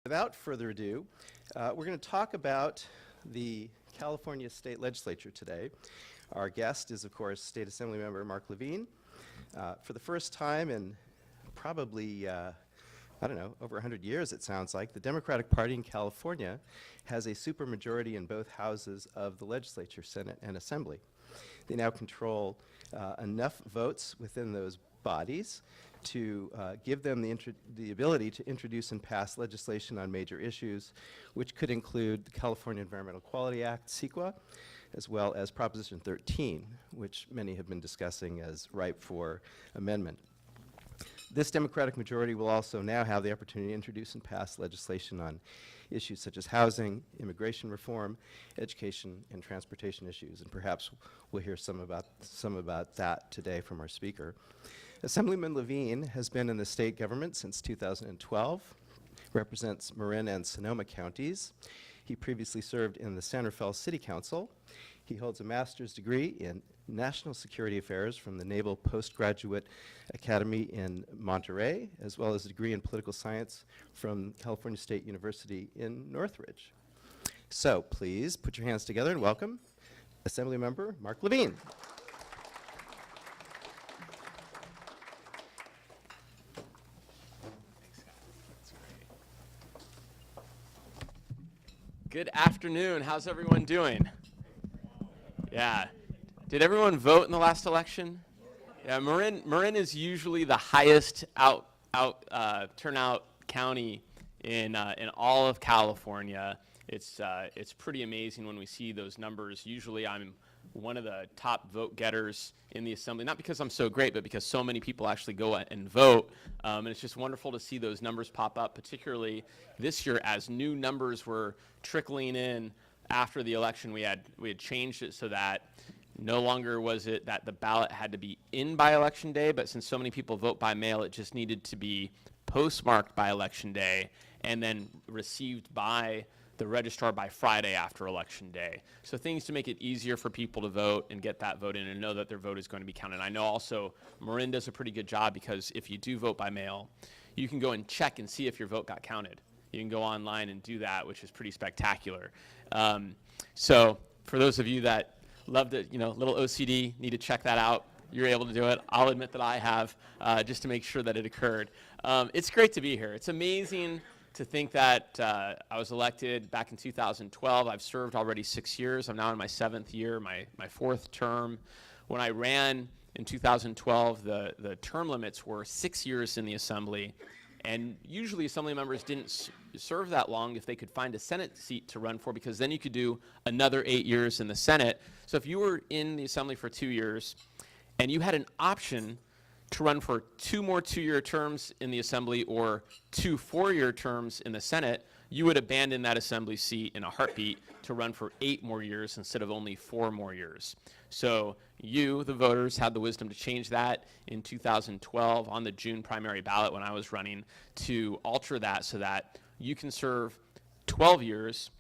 Without further ado, we're going to talk about the California State Legislature today. Our guest is, of course, State Assembly Member Marc Levine. For the first time in probably, I don't know, over 100 years it sounds like, the Democratic Party in California has a supermajority in both houses of the legislature, Senate and Assembly. They now control enough votes within those bodies to give them the ability to introduce and pass legislation on major issues, which could include the California Environmental Quality Act, CEQA, as well as Proposition 13, which many have been discussing as ripe for amendment. This Democratic majority will also now have the opportunity to introduce and pass legislation on issues such as housing, immigration reform, education, and transportation issues, and perhaps we'll hear some about that today from our speaker. Assemblyman Levine has been in the state government since 2012, represents Marin and Sonoma counties. He previously served in the San Rafael City Council. He holds a master's degree in National Security Affairs from the Naval Postgraduate Academy in Monterey, as well as a degree in political science from California State University in Northridge. So please put your hands together and welcome Assemblymember Marc Levine. Good afternoon. How's everyone doing? Yeah. Did everyone vote in the last election? Yeah, Marin is usually the highest turnout county in all of California. It's pretty amazing when we see those numbers. Usually I'm one of the top vote getters in the assembly, not because I'm so great, but because so many people actually go and vote. And it's just wonderful to see those numbers pop up, particularly this year as new numbers were trickling in after the election. We had changed it so that no longer was it that the ballot had to be in by election day, but since so many people vote by mail, it just needed to be postmarked by election day and then received by the registrar by Friday after election day. So things to make it easier for people to vote and get that vote in and know that their vote is going to be counted. I know also Marin does a pretty good job because if you do vote by mail, you can go and check and see if your vote got counted. You can go online and do that, which is pretty spectacular. So for those of you that love the, little OCD, need to check that out, you're able to do it. I'll admit that I have, just to make sure that it occurred. It's great to be here. It's amazing to think that I was elected back in 2012. I've served already 6 years. I'm now in my 7th year, my 4th term. When I ran in 2012, the term limits were 6 years in the assembly. And usually assembly members didn't serve that long if they could find a Senate seat to run for, because then you could do another 8 years in the Senate. So if you were in the assembly for 2 years and you had an option to run for 2 more 2-year terms in the assembly or 2 4-year terms in the Senate, you would abandon that assembly seat in a heartbeat to run for 8 more years instead of only 4 more years. So you, the voters, had the wisdom to change that in 2012 on the June primary ballot when I was running to alter that so that you can serve 12 years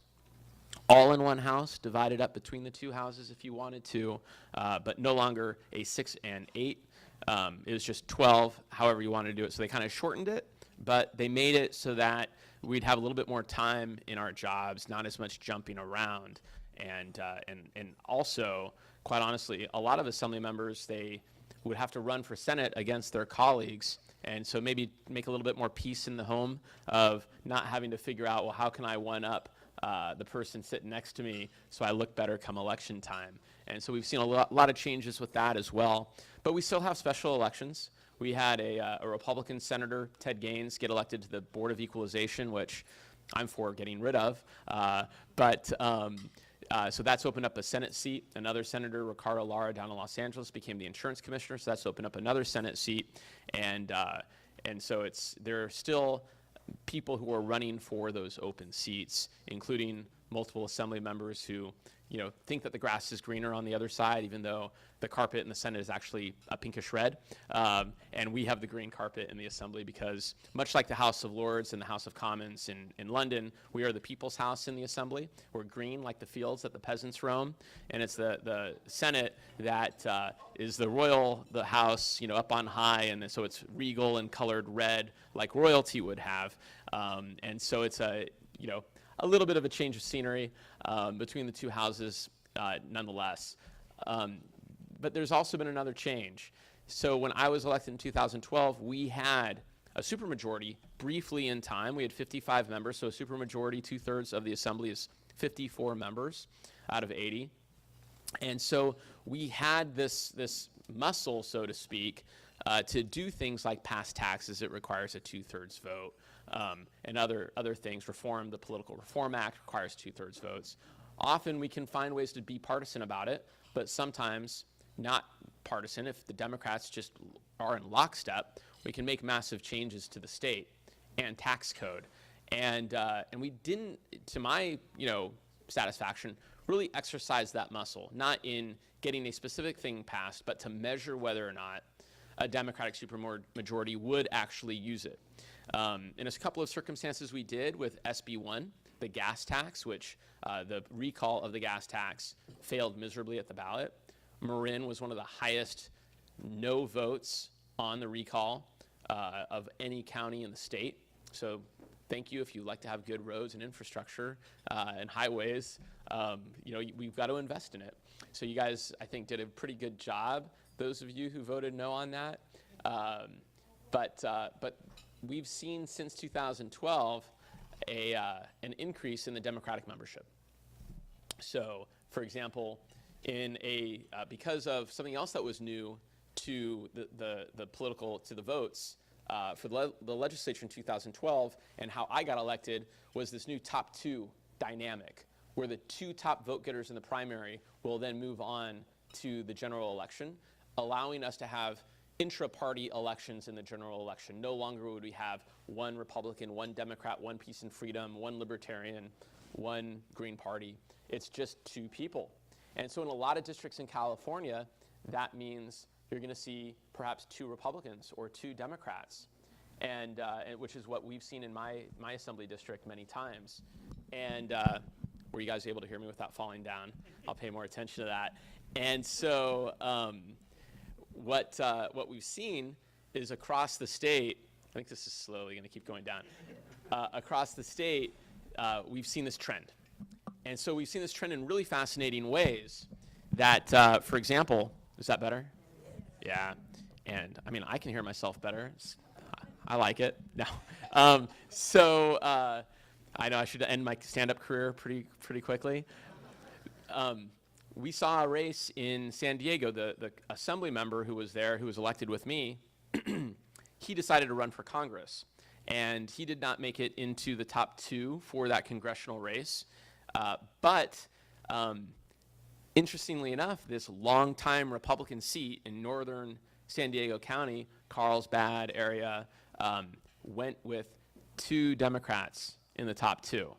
all in one house, divided up between the 2 houses if you wanted to, but no longer a 6 and 8. It was just 12, however you wanted to do it. So they kind of shortened it, but they made it so that we'd have a little bit more time in our jobs, not as much jumping around. And also, quite honestly, a lot of assembly members, they would have to run for Senate against their colleagues. And so maybe make a little bit more peace in the home of not having to figure out, well, how can I one up the person sitting next to me so I look better come election time. And so we've seen a lot of changes with that as well. But we still have special elections. We had a Republican Senator, Ted Gaines, get elected to the Board of Equalization, which I'm for getting rid of. So that's opened up a Senate seat. Another Senator, Ricardo Lara, down in Los Angeles, became the insurance commissioner, so that's opened up another Senate seat. And so there are still people who are running for those open seats, including multiple assembly members who think that the grass is greener on the other side, even though the carpet in the Senate is actually a pinkish red. And we have the green carpet in the Assembly because, much like the House of Lords and the House of Commons in London, we are the people's house in the Assembly. We're green like the fields that the peasants roam. And it's the Senate that is the house, up on high. And so it's regal and colored red like royalty would have. And so it's a little bit of a change of scenery between the two houses nonetheless. But there's also been another change. So when I was elected in 2012, we had a supermajority briefly in time. We had 55 members, so a supermajority, 2/3 of the Assembly is 54 members out of 80. And so we had this muscle, so to speak, to do things like pass taxes. It requires a 2/3 vote. And other things. Reform, the Political Reform Act requires 2/3 votes. Often we can find ways to be partisan about it, but sometimes not partisan. If the Democrats just are in lockstep, we can make massive changes to the state and tax code. And we didn't, to my satisfaction, really exercise that muscle, not in getting a specific thing passed, but to measure whether or not a Democratic supermajority would actually use it. In a couple of circumstances we did with SB 1, the gas tax, which the recall of the gas tax failed miserably at the ballot. Marin was one of the highest no votes on the recall of any county in the state. So thank you if you like to have good roads and infrastructure and highways. We've got to invest in it. So you guys, I think, did a pretty good job, those of you who voted no on that. But we've seen since 2012 an increase in the Democratic membership. So, for example, because of something else that was new to the votes for the legislature in 2012, and how I got elected, was this new top two dynamic, where the two top vote getters in the primary will then move on to the general election, allowing us to have intra-party elections in the general election. No longer would we have one Republican, one Democrat, one Peace and Freedom, one Libertarian, one Green Party. It's just two people. And so in a lot of districts in California, that means you're going to see perhaps two Republicans or two Democrats, and which is what we've seen in my assembly district many times. And were you guys able to hear me without falling down? I'll pay more attention to that. And so what we've seen is across the state, I think this is slowly going to keep going down, across the state, we've seen this trend. And so we've seen this trend in really fascinating ways that, for example, is that better? Yeah. And I mean, I can hear myself better. I like it. No. I know I should end my stand-up career pretty quickly. We saw a race in San Diego. The assembly member who was there, who was elected with me, he decided to run for Congress. And he did not make it into the top two for that congressional race. But interestingly enough, this longtime Republican seat in northern San Diego County, Carlsbad area, went with two Democrats in the top two.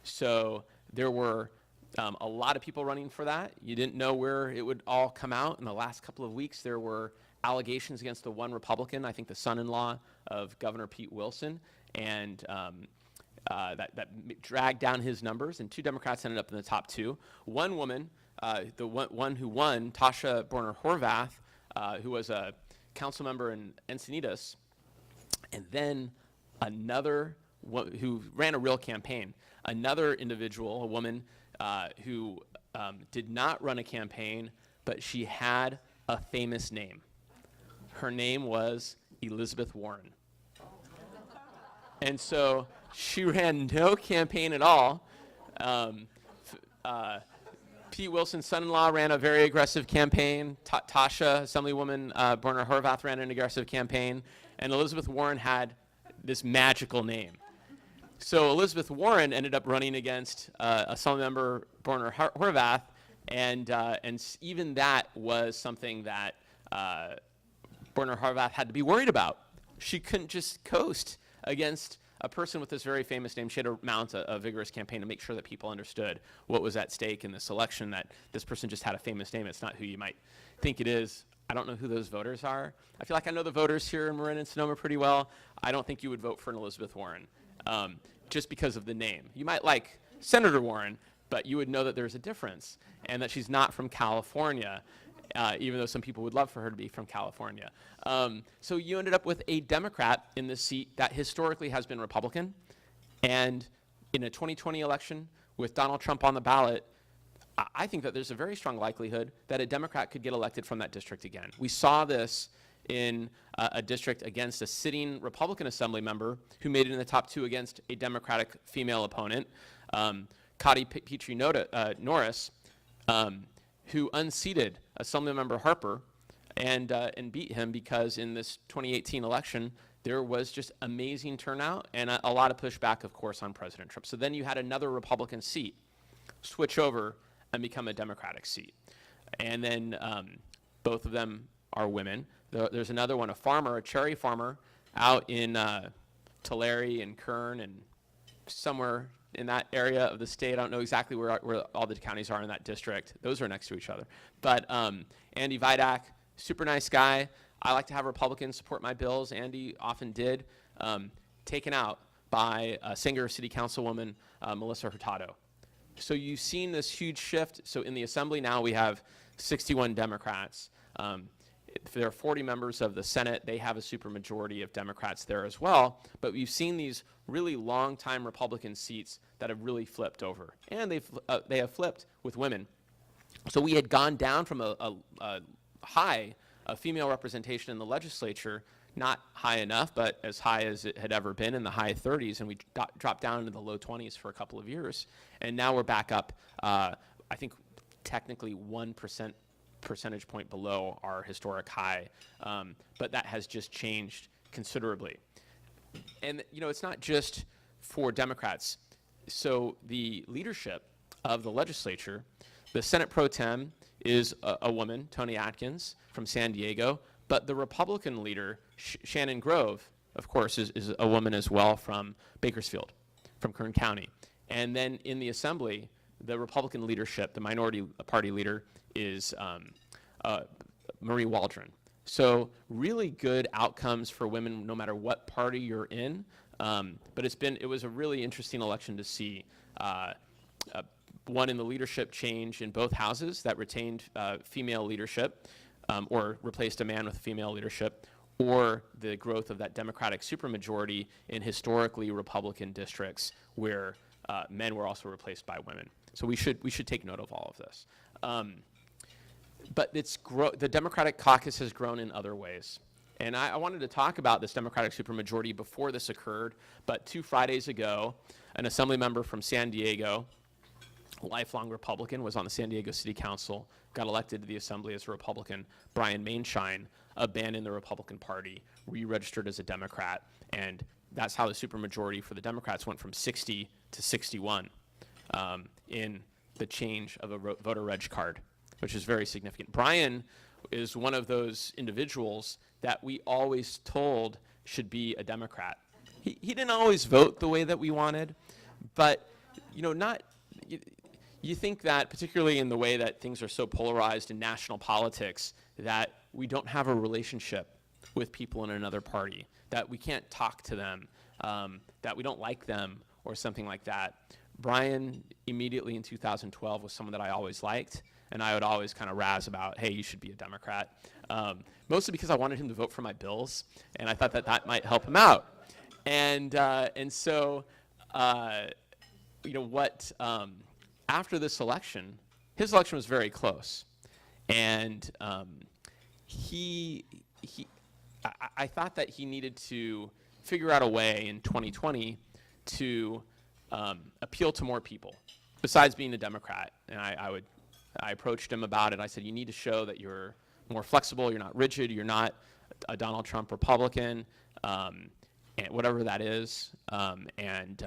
So there were a lot of people running for that. You didn't know where it would all come out. In the last couple of weeks, there were allegations against the one Republican, I think the son-in-law of Governor Pete Wilson, and that dragged down his numbers, and two Democrats ended up in the top two. One woman, the one who won, Tasha Borner-Horvath, who was a council member in Encinitas, and then another who ran a real campaign, another individual, a woman who did not run a campaign, but she had a famous name. Her name was Elizabeth Warren. And so she ran no campaign at all. Pete Wilson's son-in-law ran a very aggressive campaign. Tasha, Assemblywoman Borner-Horvath, ran an aggressive campaign. And Elizabeth Warren had this magical name. So Elizabeth Warren ended up running against Assemblymember Borner-Horvath, and even that was something that Borner-Horvath had to be worried about. She couldn't just coast against a person with this very famous name, she had to mount a vigorous campaign to make sure that people understood what was at stake in this election, that this person just had a famous name. It's not who you might think it is. I don't know who those voters are. I feel like I know the voters here in Marin and Sonoma pretty well. I don't think you would vote for an Elizabeth Warren just because of the name. You might like Senator Warren, but you would know that there's a difference and that she's not from California, even though some people would love for her to be from California. So you ended up with a Democrat in this seat that historically has been Republican. And in a 2020 election with Donald Trump on the ballot, I think that there's a very strong likelihood that a Democrat could get elected from that district again. We saw this in a district against a sitting Republican assembly member who made it in the top 2 against a Democratic female opponent, Cotty Petrie Norris, who unseated Assemblymember Harper and beat him because in this 2018 election, there was just amazing turnout and a lot of pushback, of course, on President Trump. So then you had another Republican seat switch over and become a Democratic seat. And then both of them are women. There's another one, a farmer, a cherry farmer, out in Tulare and Kern and somewhere in that area of the state. I don't know exactly where all the counties are in that district. Those are next to each other. But Andy Vidak, super nice guy. I like to have Republicans support my bills. Andy often did. Taken out by Sanger City Councilwoman Melissa Hurtado. So you've seen this huge shift. So in the Assembly now we have 61 Democrats. There are 40 members of the Senate. They have a supermajority of Democrats there as well. But we've seen these really long-time Republican seats that have really flipped over. And they have flipped with women. So we had gone down from a high of female representation in the legislature, not high enough, but as high as it had ever been in the high 30s, and we dropped down into the low 20s for a couple of years. And now we're back up, I think, technically 1% percentage point below our historic high, but that has just changed considerably. And you know, it's not just for Democrats. So the leadership of the legislature, the Senate Pro Tem is a woman, Toni Atkins from San Diego, but the Republican leader, Shannon Grove, of course, is a woman as well from Bakersfield, from Kern County. And then in the Assembly, the Republican leadership, the minority party leader, is Marie Waldron. So really good outcomes for women no matter what party you're in. But it was a really interesting election to see. One in the leadership change in both houses that retained female leadership or replaced a man with female leadership, or the growth of that Democratic supermajority in historically Republican districts where men were also replaced by women. So we should take note of all of this. But the Democratic caucus has grown in other ways. And I wanted to talk about this Democratic supermajority before this occurred, but 2 Fridays ago, an assembly member from San Diego, a lifelong Republican, was on the San Diego City Council, got elected to the Assembly as a Republican. Brian Mainshine abandoned the Republican Party, re-registered as a Democrat, and that's how the supermajority for the Democrats went from 60 to 61 in the change of a voter reg card, which is very significant. Brian is one of those individuals that we always told should be a Democrat. He didn't always vote the way that we wanted, but you think that, particularly in the way that things are so polarized in national politics, that we don't have a relationship with people in another party, that we can't talk to them, that we don't like them, or something like that. Brian, immediately in 2012, was someone that I always liked, and I would always kind of razz about, hey, you should be a Democrat, mostly because I wanted him to vote for my bills, and I thought that might help him out. And so, after this election, his election was very close, and I thought that he needed to figure out a way in 2020 to appeal to more people, besides being a Democrat. And I approached him about it. I said, you need to show that you're more flexible, you're not rigid, you're not a Donald Trump Republican, and whatever that is. And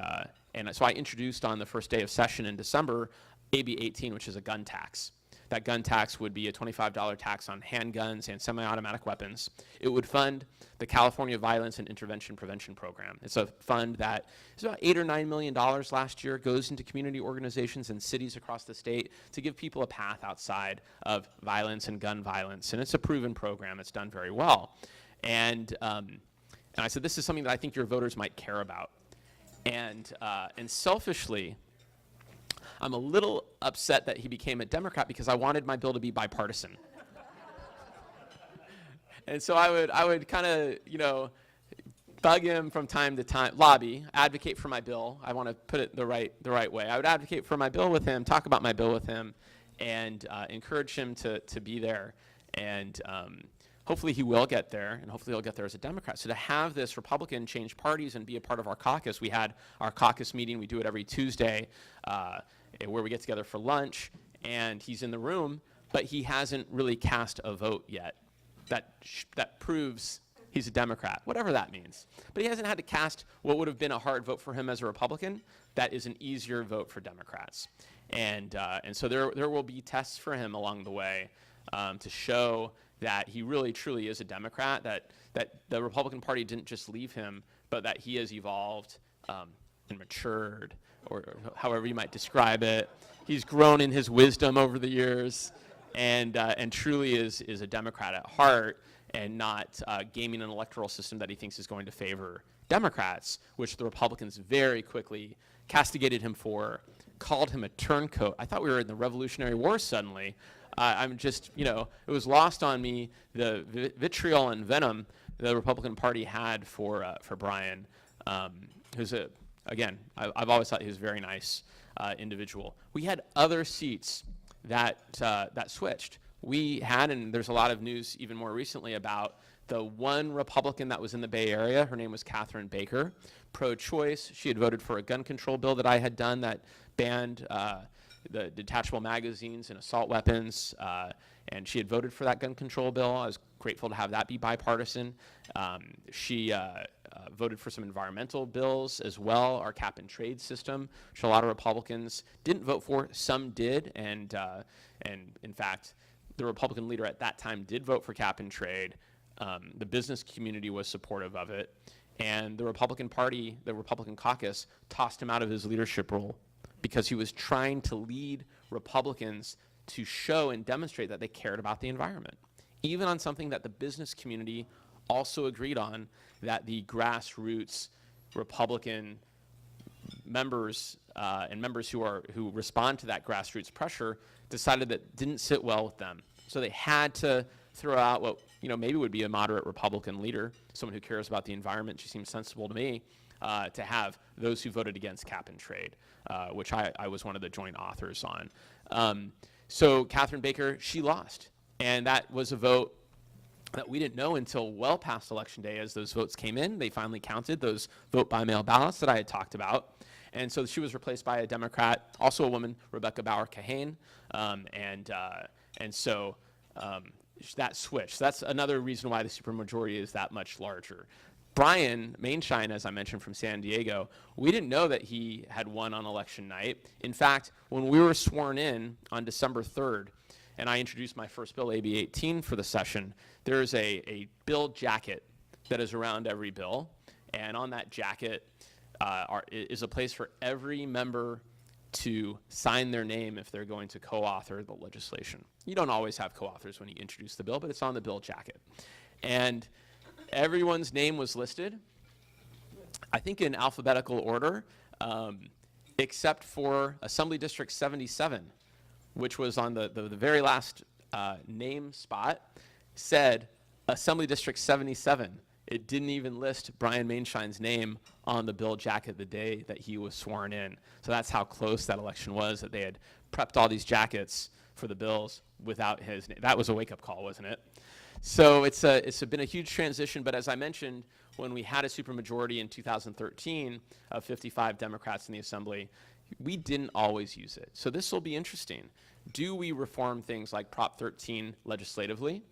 so I introduced on the first day of session in December AB 18, which is a gun tax. That gun tax would be a $25 tax on handguns and semi-automatic weapons. It would fund the California Violence and Intervention Prevention Program. It's a fund that is about $8 or $9 million last year, goes into community organizations and cities across the state to give people a path outside of violence and gun violence. And it's a proven program. It's done very well. And I said, this is something that I think your voters might care about. And selfishly, I'm a little upset that he became a Democrat because I wanted my bill to be bipartisan. And so I would kind of, bug him from time to time, lobby, advocate for my bill. I want to put it the right way. I would advocate for my bill with him, talk about my bill with him, and encourage him to be there. And hopefully he will get there, and hopefully he'll get there as a Democrat. So to have this Republican change parties and be a part of our caucus, we had our caucus meeting. We do it every Tuesday, where we get together for lunch, and he's in the room, but he hasn't really cast a vote yet. That proves he's a Democrat, whatever that means. But he hasn't had to cast what would have been a hard vote for him as a Republican. That is an easier vote for Democrats. And so there will be tests for him along the way to show that he really, truly is a Democrat, that the Republican Party didn't just leave him, but that he has evolved and matured, or however you might describe it. He's grown in his wisdom over the years, and truly is a Democrat at heart, and not gaming an electoral system that he thinks is going to favor Democrats, which the Republicans very quickly castigated him for, called him a turncoat. I thought we were in the Revolutionary War suddenly. I'm just, it was lost on me the vitriol and venom the Republican Party had for Brian, who's again, I've always thought he was a very nice individual. We had other seats that switched. We had, and there's a lot of news even more recently about the one Republican that was in the Bay Area. Her name was Catherine Baker, pro-choice. She had voted for a gun control bill that I had done that banned the detachable magazines and assault weapons, and she had voted for that gun control bill. I was grateful to have that be bipartisan. She voted for some environmental bills as well, our cap and trade system, which a lot of Republicans didn't vote for. Some did, and in fact, the Republican leader at that time did vote for cap and trade. The business community was supportive of it, and the Republican Party, the Republican caucus, tossed him out of his leadership role because he was trying to lead Republicans to show and demonstrate that they cared about the environment, even on something that the business community also agreed on, that the grassroots Republican members and members who respond to that grassroots pressure decided that didn't sit well with them. So they had to throw out what maybe would be a moderate Republican leader, someone who cares about the environment. She seems sensible to me, to have those who voted against cap and trade, which I was one of the joint authors on. So Catherine Baker, she lost, and that was a vote that we didn't know until well past Election Day. As those votes came in, they finally counted those vote by mail ballots that I had talked about. And so she was replaced by a Democrat, also a woman, Rebecca Bauer-Kahane. And so that switched. So that's another reason why the supermajority is that much larger. Brian Mainshine, as I mentioned, from San Diego, we didn't know that he had won on election night. In fact, when we were sworn in on December 3rd, and I introduced my first bill, AB 18, for the session, there's a bill jacket that is around every bill. And on that jacket is a place for every member to sign their name if they're going to co-author the legislation. You don't always have co-authors when you introduce the bill, but it's on the bill jacket. And everyone's name was listed, I think in alphabetical order, except for Assembly District 77, which was on the very last name spot, said Assembly District 77. It didn't even list Brian Mainshine's name on the bill jacket the day that he was sworn in. So that's how close that election was, that they had prepped all these jackets for the bills without his name. That was a wake-up call, wasn't it? So it's been a huge transition, but as I mentioned, when we had a supermajority in 2013 of 55 Democrats in the Assembly, we didn't always use it. So this will be interesting. Do we reform things like Prop 13 legislatively,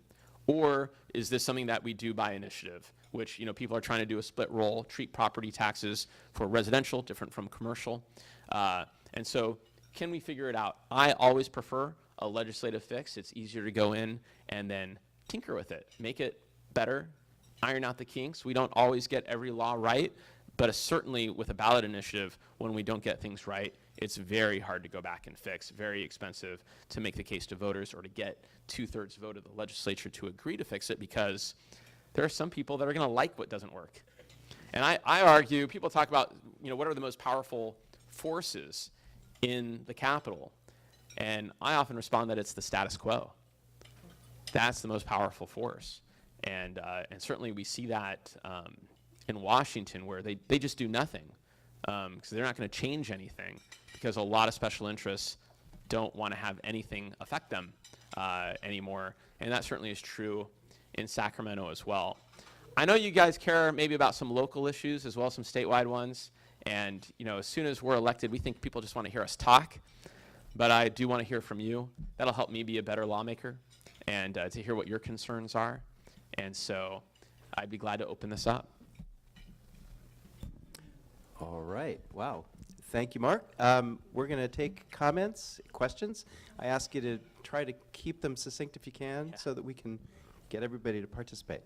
or is this something that we do by initiative, which people are trying to do a split roll, treat property taxes for residential different from commercial, and so can we figure it out? I always prefer a legislative fix. It's easier to go in and then tinker with it, make it better, iron out the kinks. We don't always get every law right, but certainly with a ballot initiative, when we don't get things right, it's very hard to go back and fix, very expensive to make the case to voters or to get 2/3 vote of the legislature to agree to fix it, because there are some people that are going to like what doesn't work. And I argue, people talk about, what are the most powerful forces in the Capitol? And I often respond that it's the status quo. That's the most powerful force. And certainly we see that in Washington, where they just do nothing, because they're not going to change anything, because a lot of special interests don't want to have anything affect them anymore. And that certainly is true in Sacramento as well. I know you guys care maybe about some local issues as well as some statewide ones. And as soon as we're elected, we think people just want to hear us talk. But I do want to hear from you. That'll help me be a better lawmaker, and to hear what your concerns are. And so I'd be glad to open this up. All right. Wow. Thank you, Mark. We're going to take comments, questions. I ask you to try to keep them succinct if you can, so that we can get everybody to participate.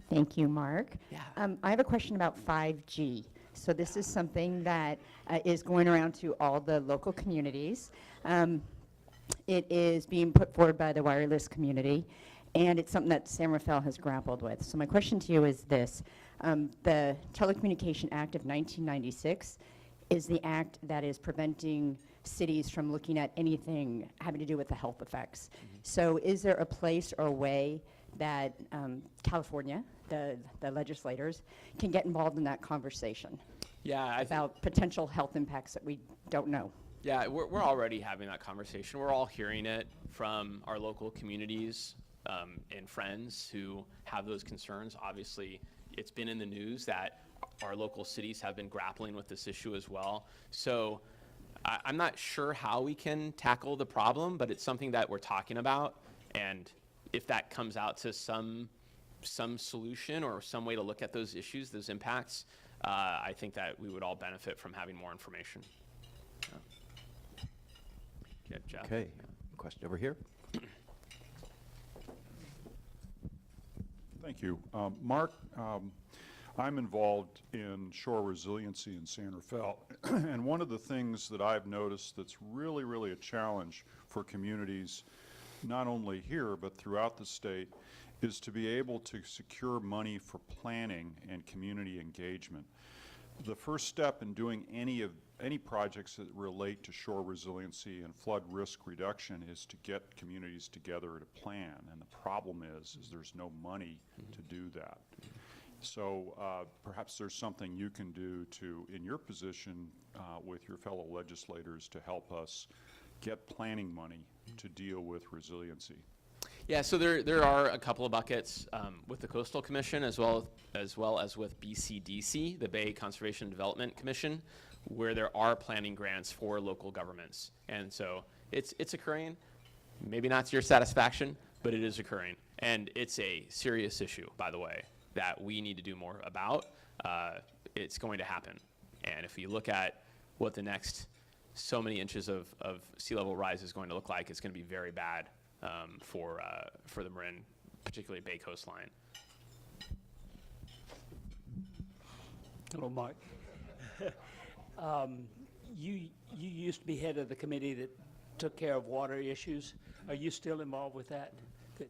Thank you, Mark. Yeah. I have a question about 5G. So this is something that is going around to all the local communities. It is being put forward by the wireless community, and it's something that San Rafael has grappled with. So my question to you is this. The Telecommunication Act of 1996 is the act that is preventing cities from looking at anything having to do with the health effects. So is there a place or a way that California, the legislators, can get involved in that conversation about potential health impacts that we don't know? Yeah, we're already having that conversation. We're all hearing it from our local communities and friends who have those concerns. Obviously, it's been in the news that our local cities have been grappling with this issue as well. So I'm not sure how we can tackle the problem, but it's something that we're talking about. And if that comes out to some solution or some way to look at those issues, those impacts, I think that we would all benefit from having more information. Yeah, Jeff. Okay. Question over here. Thank you. Mark, I'm involved in shore resiliency in San Rafael, and one of the things that I've noticed that's really, really a challenge for communities, not only here but throughout the state, is to be able to secure money for planning and community engagement. The first step in doing any projects that relate to shore resiliency and flood risk reduction is to get communities together to plan, and the problem is there's no money to do that. So perhaps there's something you can do to, in your position with your fellow legislators, to help us get planning money to deal with resiliency. Yeah, so there are a couple of buckets with the Coastal Commission as well as with BCDC, the Bay Conservation and Development Commission, where there are planning grants for local governments. And so it's occurring, maybe not to your satisfaction, but it is occurring. And it's a serious issue, by the way, that we need to do more about. It's going to happen. And if you look at what the next so many inches of sea level rise is going to look like, it's going to be very bad for the Marin, particularly Bay coastline. Hello, Mark. You used to be head of the committee that took care of water issues. Are you still involved with that? Good.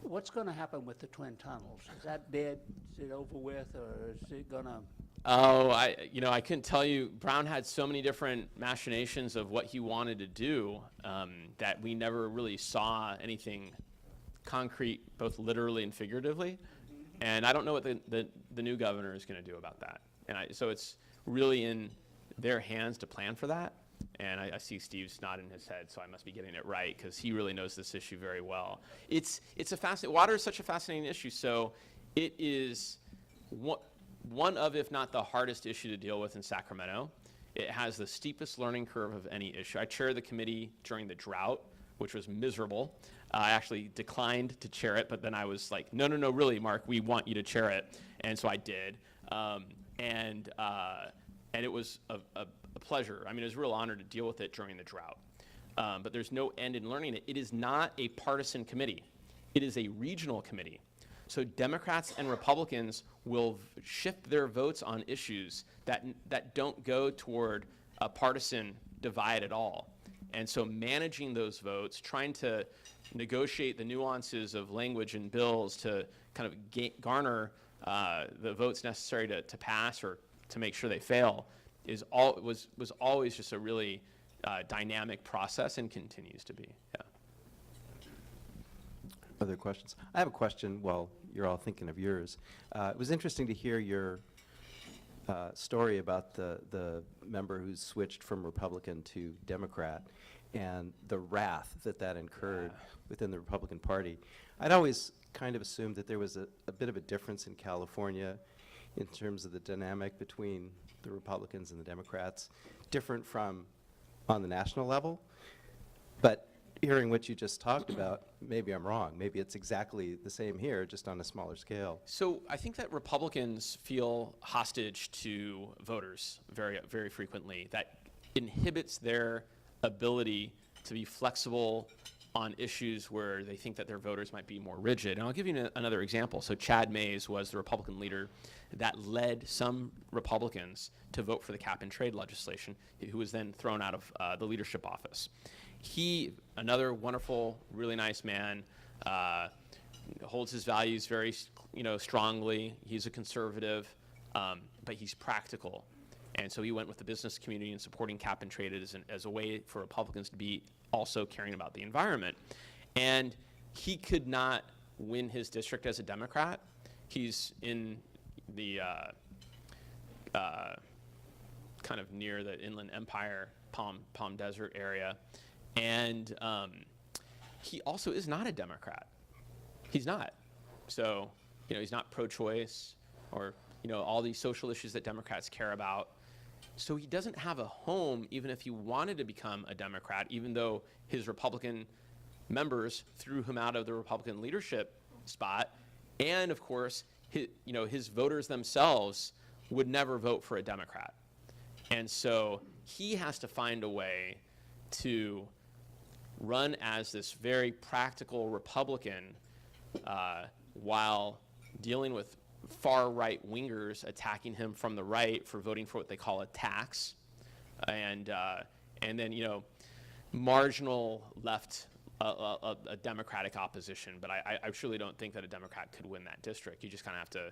What's going to happen with the twin tunnels? Is that dead? Is it over with, or is it going to? Oh, I couldn't tell you. Brown had so many different machinations of what he wanted to do that we never really saw anything concrete, both literally and figuratively. And I don't know what the new governor is going to do about that. And so it's really in their hands to plan for that. And I see Steve's nodding his head, so I must be getting it right, because he really knows this issue very well. It's a fascinating. Water is such a fascinating issue. So it is one of, if not the hardest issue to deal with in Sacramento. It has the steepest learning curve of any issue. I chaired the committee during the drought, which was miserable. I actually declined to chair it, but then I was like, no, And it was a pleasure. I mean, it was a real honor to deal with it during the drought. But there's no end in learning it. It is not a partisan committee. It is a regional committee. So Democrats and Republicans will shift their votes on issues that don't go toward a partisan divide at all. And so managing those votes, trying to negotiate the nuances of language and bills to kind of garner the votes necessary to pass or to make sure they fail was always just a really dynamic process and continues to be. Yeah. Other questions? I have a question while you're all thinking of yours. It was interesting to hear your story about the member who's switched from Republican to Democrat and the wrath that incurred within the Republican Party. I'd always kind of assumed that there was a bit of a difference in California in terms of the dynamic between the Republicans and the Democrats, different from on the national level. But hearing what you just talked about, maybe I'm wrong. Maybe it's exactly the same here, just on a smaller scale. So I think that Republicans feel hostage to voters very, very frequently. That inhibits their ability to be flexible on issues where they think that their voters might be more rigid. And I'll give you another example. So Chad Mays was the Republican leader that led some Republicans to vote for the cap and trade legislation, who was then thrown out of the leadership office. He, another wonderful, really nice man, holds his values very, strongly. He's a conservative, but he's practical. And so he went with the business community in supporting cap and trade as a way for Republicans to be also caring about the environment. And he could not win his district as a Democrat. He's in the kind of near the Inland Empire, Palm Desert area. And he also is not a Democrat. He's not. So, he's not pro-choice or, all these social issues that Democrats care about. So he doesn't have a home, even if he wanted to become a Democrat, even though his Republican members threw him out of the Republican leadership spot. And of course, his voters themselves would never vote for a Democrat. And so he has to find a way to run as this very practical Republican while dealing with far-right wingers attacking him from the right for voting for what they call a tax, and then marginal left a Democratic opposition. But I surely don't think that a Democrat could win that district. You just kind of have to,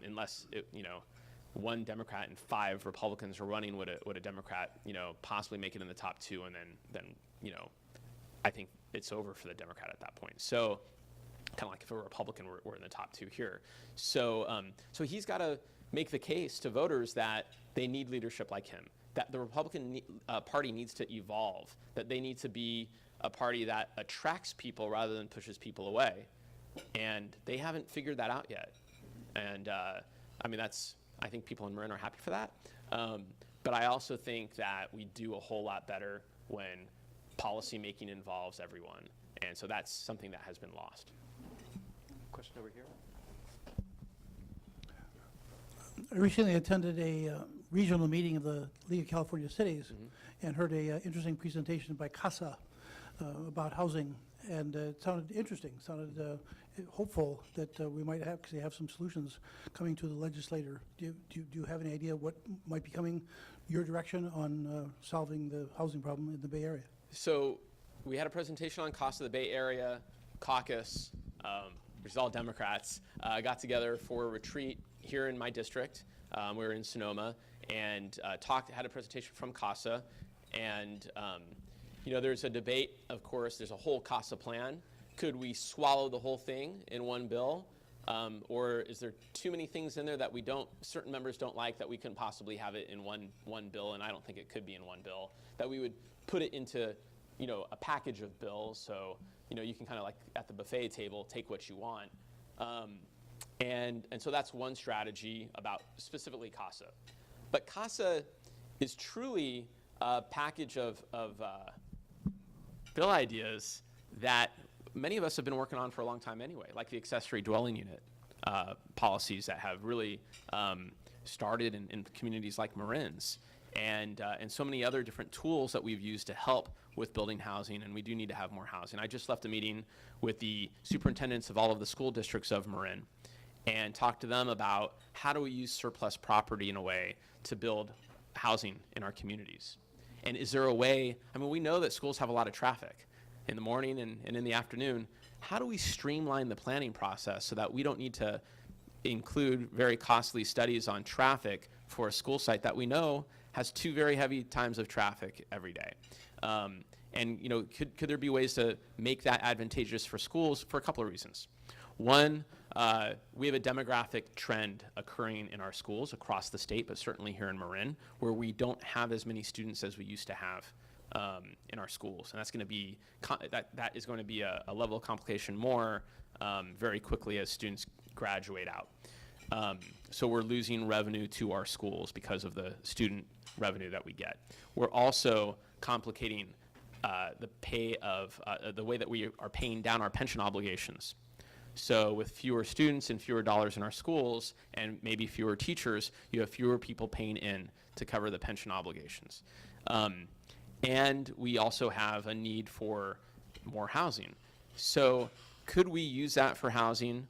unless one Democrat and 5 Republicans are running, would a Democrat possibly make it in the top 2, and then I think it's over for the Democrat at that point. So kind of like if a Republican were in the top 2 here. So so he's got to make the case to voters that they need leadership like him, that the Republican Party needs to evolve, that they need to be a party that attracts people rather than pushes people away. And they haven't figured that out yet. And I think people in Marin are happy for that. But I also think that we do a whole lot better when policy making involves everyone. And so that's something that has been lost. Question over here. I recently attended a regional meeting of the League of California Cities and heard a interesting presentation by CASA about housing, and it sounded interesting, sounded hopeful that we might actually have some solutions coming to the legislator. Do you have any idea what might be coming your direction on solving the housing problem in the Bay Area? So we had a presentation on cost of the Bay Area caucus, which is all Democrats, got together for a retreat here in my district. We were in Sonoma and had a presentation from CASA. And, there's a debate, of course, there's a whole CASA plan. Could we swallow the whole thing in one bill? Or is there too many things in there that certain members don't like, that we couldn't possibly have it in one bill? And I don't think it could be in one bill, that we would put it into a package of bills, so you can kind of like at the buffet table take what you want, and so that's one strategy about specifically CASA. But CASA is truly a package of bill ideas that many of us have been working on for a long time anyway, like the accessory dwelling unit policies that have really started in communities like Marin's, and so many other different tools that we've used to help with building housing, and we do need to have more housing. I just left a meeting with the superintendents of all of the school districts of Marin and talked to them about how do we use surplus property in a way to build housing in our communities. And is there a way, I mean, we know that schools have a lot of traffic in the morning and in the afternoon. How do we streamline the planning process so that we don't need to include very costly studies on traffic for a school site that we know has 2 very heavy times of traffic every day? And you know, could there be ways to make that advantageous for schools for a couple of reasons? One, we have a demographic trend occurring in our schools across the state, but certainly here in Marin, where we don't have as many students as we used to have in our schools, and that's going to be that is going to be a level of complication more very quickly as students graduate out. So we're losing revenue to our schools because of the student revenue that we get. We're also complicating the pay of the way that we are paying down our pension obligations. So with fewer students and fewer dollars in our schools and maybe fewer teachers, you have fewer people paying in to cover the pension obligations. And we also have a need for more housing. So could we use that for housing?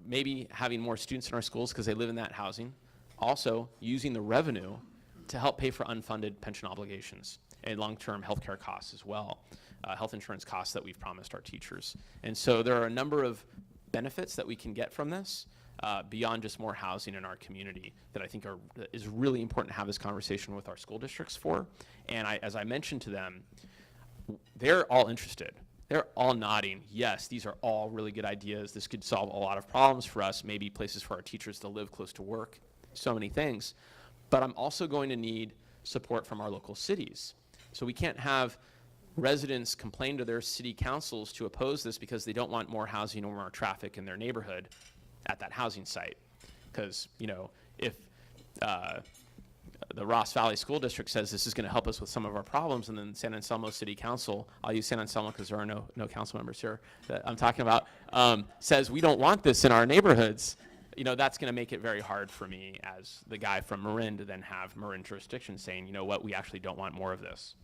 Maybe having more students in our schools because they live in that housing. Also using the revenue to help pay for unfunded pension obligations and long-term healthcare costs as well, health insurance costs that we've promised our teachers. And so there are a number of benefits that we can get from this beyond just more housing in our community that I think is really important to have this conversation with our school districts for. And as I mentioned to them, they're all interested. They're all nodding, yes, these are all really good ideas. This could solve a lot of problems for us, maybe places for our teachers to live close to work, so many things. But I'm also going to need support from our local cities. So we can't have residents complain to their city councils to oppose this because they don't want more housing or more traffic in their neighborhood at that housing site. Because, you know, if the Ross Valley School District says this is going to help us with some of our problems, and then San Anselmo City Council, I'll use San Anselmo because there are no council members here that I'm talking about, says we don't want this in our neighborhoods, you know, that's going to make it very hard for me as the guy from Marin to then have Marin jurisdiction saying, you know what, we actually don't want more of this.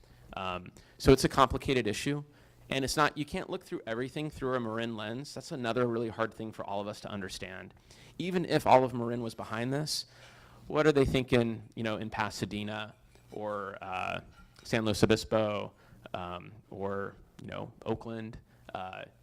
So it's a complicated issue, and it's not, you can't look through everything through a Marin lens. That's another really hard thing for all of us to understand. Even if all of Marin was behind this, what are they thinking, you know, in Pasadena or San Luis Obispo or, you know, Oakland?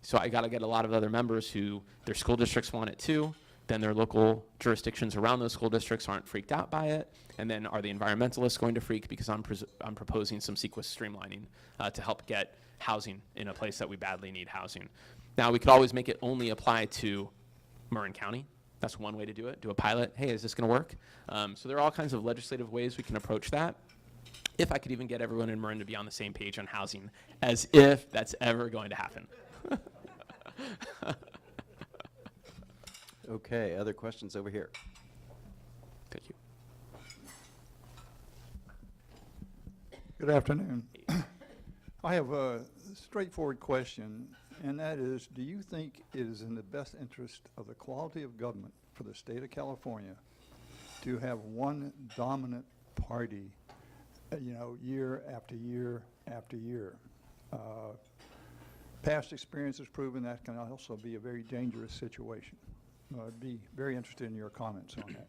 So I got to get a lot of other members who their school districts want it too. Then their local jurisdictions around those school districts aren't freaked out by it. And then are the environmentalists going to freak because I'm proposing some sequence streamlining to help get housing in a place that we badly need housing. Now, we could always make it only apply to Marin County. That's one way to do it, do a pilot. Hey, is this going to work? So there are all kinds of legislative ways we can approach that. If I could even get everyone in Marin to be on the same page on housing, as if that's ever going to happen. Okay, other questions over here? Thank you. Good afternoon. I have a straightforward question, and that is, do you think it is in the best interest of the quality of government for the state of California to have one dominant party, you know, year after year after year? Past experience has proven that can also be a very dangerous situation. I'd be very interested in your comments on that.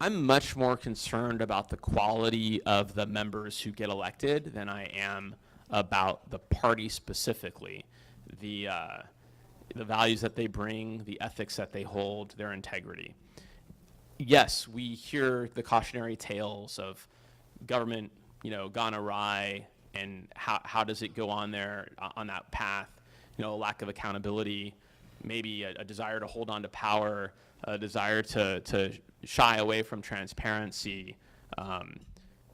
I'm much more concerned about the quality of the members who get elected than I am about the party specifically, the values that they bring, the ethics that they hold, their integrity. Yes, we hear the cautionary tales of government, you know, gone awry, and how does it go on there on that path? You know, a lack of accountability, maybe a desire to hold on to power, a desire to shy away from transparency,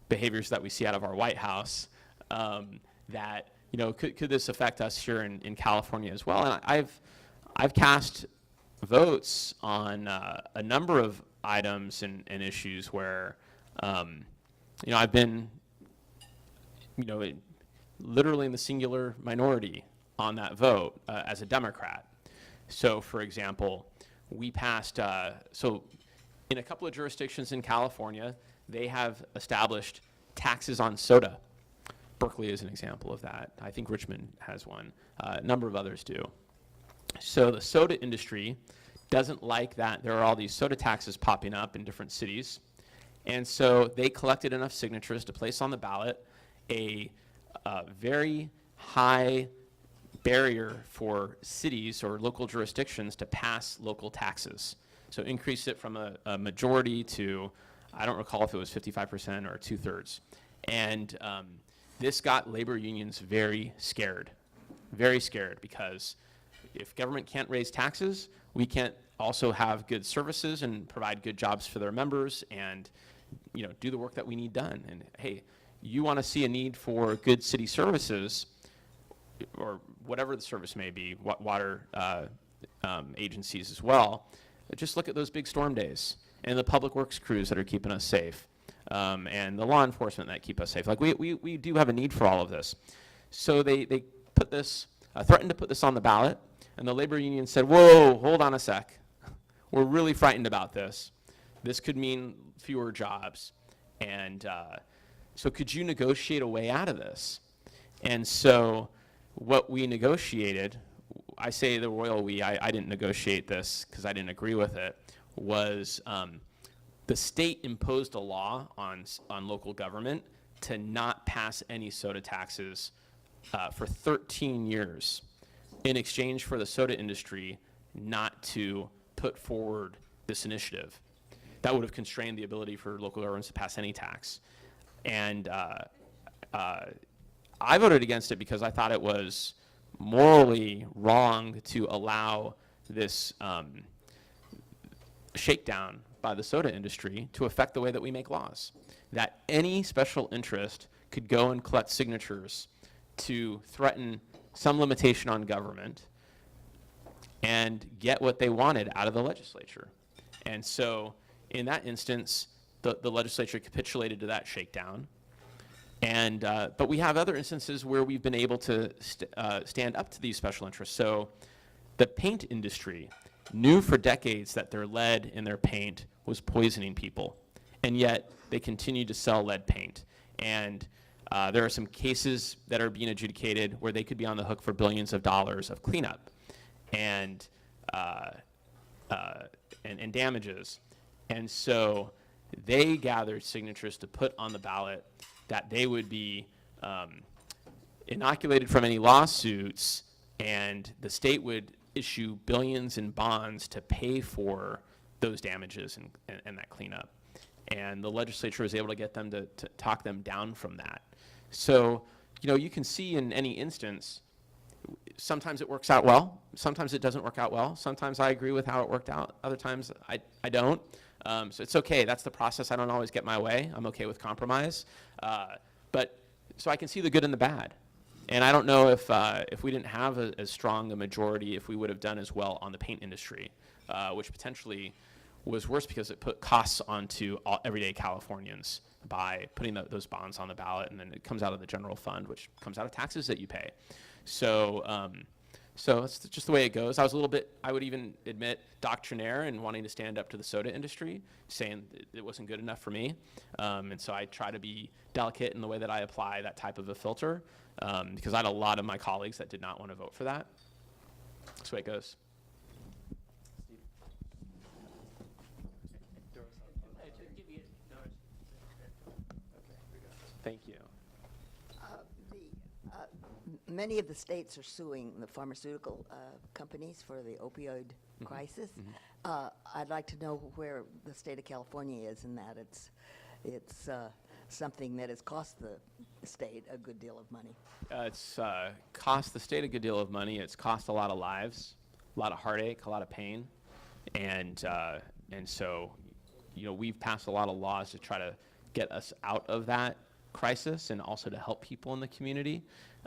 behaviors that we see out of our White House, that, you know, could this affect us here in California as well? And I've cast votes on a number of items and issues where, you know, I've been, you know, literally in the singular minority on that vote as a Democrat. So, for example, we passed, so in a couple of jurisdictions in California, they have established taxes on soda. Berkeley is an example of that. I think Richmond has one. A number of others do. So the soda industry doesn't like that there are all these soda taxes popping up in different cities. And so they collected enough signatures to place on the ballot a very high barrier for cities or local jurisdictions to pass local taxes. So increase it from a majority to, I don't recall if it was 55% or 2/3. And this got labor unions very scared because if government can't raise taxes, we can't also have good services and provide good jobs for their members and, you know, do the work that we need done. And hey, you want to see a need for good city services or whatever the service may be, water agencies as well, just look at those big storm days and the public works crews that are keeping us safe and the law enforcement that keep us safe. Like we do have a need for all of this. So they put this, threatened to put this on the ballot, and the labor union said, whoa, hold on a sec. We're really frightened about this. This could mean fewer jobs. And so could you negotiate a way out of this? And so what we negotiated, I say the royal we, I didn't negotiate this because I didn't agree with it, was the state imposed a law on local government to not pass any soda taxes for 13 years in exchange for the soda industry not to put forward this initiative. That would have constrained the ability for local governments to pass any tax. And I voted against it because I thought it was morally wrong to allow this shakedown by the soda industry to affect the way that we make laws. That any special interest could go and collect signatures to threaten some limitation on government and get what they wanted out of the legislature. And so in that instance, the legislature capitulated to that shakedown. And, but we have other instances where we've been able to stand up to these special interests. So the paint industry knew for decades that their lead in their paint was poisoning people, and yet they continued to sell lead paint. And there are some cases that are being adjudicated where they could be on the hook for billions of dollars of cleanup and damages. And so they gathered signatures to put on the ballot that they would be inoculated from any lawsuits, and the state would issue billions in bonds to pay for those damages and that cleanup. And the legislature was able to get them to talk them down from that. So, you know, you can see in any instance, sometimes it works out well, sometimes it doesn't work out well, sometimes I agree with how it worked out, other times I don't. So it's okay, that's the process. I don't always get my way. I'm okay with compromise. But so I can see the good and the bad. And I don't know if we didn't have as strong a majority, if we would have done as well on the paint industry, which potentially was worse because it put costs onto everyday Californians by putting those bonds on the ballot, and then it comes out of the general fund, which comes out of taxes that you pay. So so it's just the way it goes. I was a little bit, I would even admit, doctrinaire in wanting to stand up to the soda industry, saying it wasn't good enough for me. And so I try to be delicate in the way that I apply that type of a filter, because I had a lot of my colleagues that did not want to vote for that. That's the way it goes. Thank you. Many of the states are suing the pharmaceutical companies for the opioid crisis. I'd like to know where the state of California is in that. It's something that has cost the state a good deal of money. It's cost the state a good deal of money. It's cost a lot of lives, a lot of heartache, a lot of pain, and so, you know, we've passed a lot of laws to try to get us out of that crisis and also to help people in the community.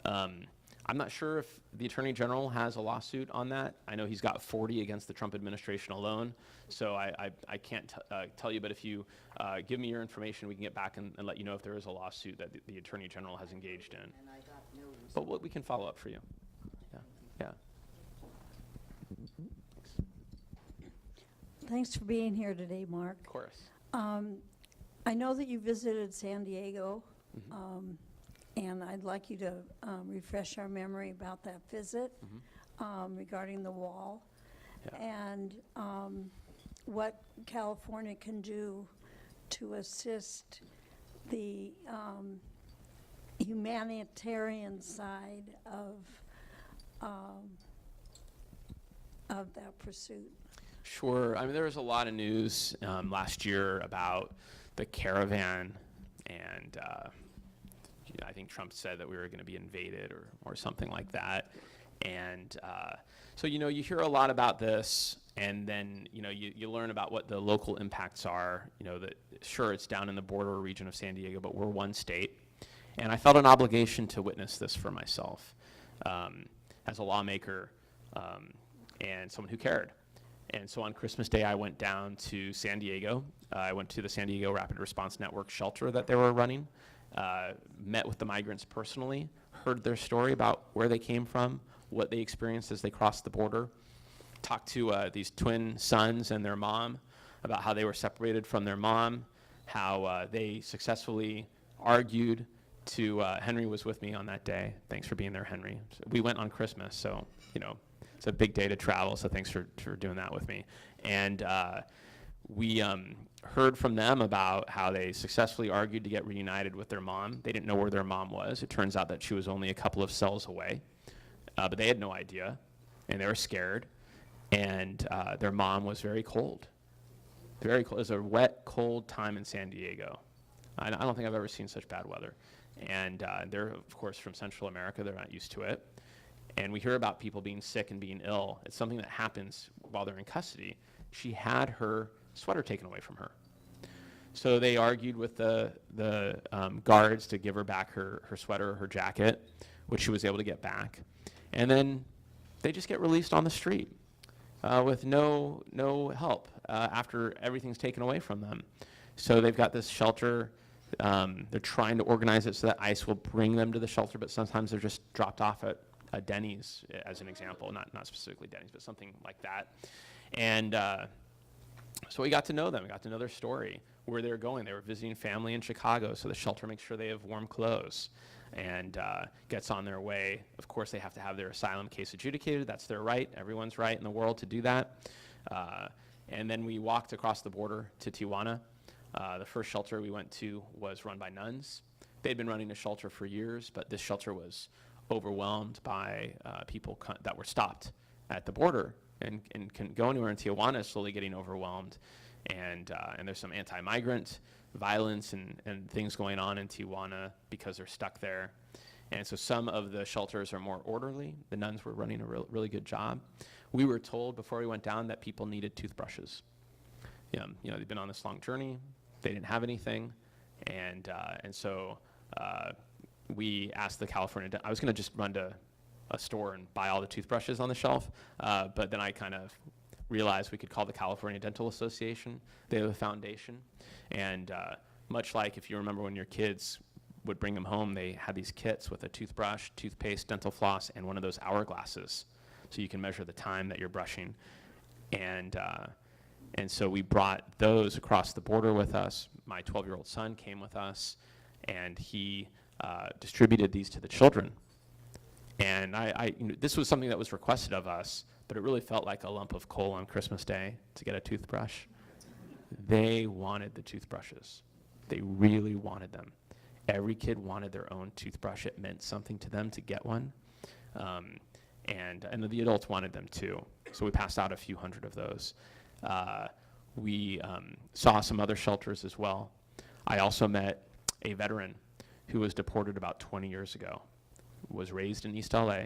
I'm not sure if the Attorney General has a lawsuit on that. I know he's got 40 against the Trump administration alone, so I can't tell you, but if you give me your information, we can get back and let you know if there is a lawsuit that the Attorney General has engaged in. And I got no response. But we can follow up for you. Yeah. Thanks for being here today, Mark. Of course. I know that you visited San Diego, and I'd like you to refresh our memory about that visit regarding the wall and what California can do to assist the humanitarian side of that pursuit. Sure. I mean, there was a lot of news last year about the caravan, and I think Trump said that we were going to be invaded or something like that. And so, you hear a lot about this, and then, you learn about what the local impacts are. That sure, it's down in the border region of San Diego, but we're one state. And I felt an obligation to witness this for myself as a lawmaker and someone who cared. And so on Christmas Day, I went down to San Diego. I went to the San Diego Rapid Response Network shelter that they were running, met with the migrants personally, heard their story about where they came from, what they experienced as they crossed the border, talked to these twin sons and their mom about how they were separated from their mom, how they successfully argued to, Henry was with me on that day. Thanks for being there, Henry. We went on Christmas, so, it's a big day to travel, so thanks for doing that with me. And we heard from them about how they successfully argued to get reunited with their mom. They didn't know where their mom was. It turns out that she was only a couple of cells away, but they had no idea, and they were scared. And their mom was very cold. Very cold. It was a wet, cold time in San Diego. I don't think I've ever seen such bad weather. And they're, of course, from Central America. They're not used to it. And we hear about people being sick and being ill. It's something that happens while they're in custody. She had her sweater taken away from her. So they argued with the guards to give her back her sweater or her jacket, which she was able to get back. And then they just get released on the street with no help after everything's taken away from them. So they've got this shelter. They're trying to organize it so that ICE will bring them to the shelter, but sometimes they're just dropped off at Denny's, as an example, not specifically Denny's, but something like that. And so we got to know them. We got to know their story, where they were going. They were visiting family in Chicago, so the shelter makes sure they have warm clothes and gets on their way. Of course, they have to have their asylum case adjudicated. That's their right. Everyone's right in the world to do that. And then we walked across the border to Tijuana. The first shelter we went to was run by nuns. They'd been running a shelter for years, but this shelter was overwhelmed by people that were stopped at the border and couldn't go anywhere. And Tijuana is slowly getting overwhelmed. And there's some anti-migrant violence and things going on in Tijuana because they're stuck there. And so some of the shelters are more orderly. The nuns were running a really good job. We were told before we went down that people needed toothbrushes. They've been on this long journey. They didn't have anything. And so we asked the California, I was going to just run to a store and buy all the toothbrushes on the shelf, but then I kind of realized we could call the California Dental Association. They have a foundation, and much like if you remember when your kids would bring them home, they had these kits with a toothbrush, toothpaste, dental floss, and one of those hourglasses, so you can measure the time that you're brushing. And so we brought those across the border with us. My 12-year-old son came with us, and he distributed these to the children. And this was something that was requested of us, but it really felt like a lump of coal on Christmas Day to get a toothbrush. They wanted the toothbrushes. They really wanted them. Every kid wanted their own toothbrush. It meant something to them to get one. And the adults wanted them too. So we passed out a few hundred of those. We saw some other shelters as well. I also met a veteran who was deported about 20 years ago, was raised in East LA,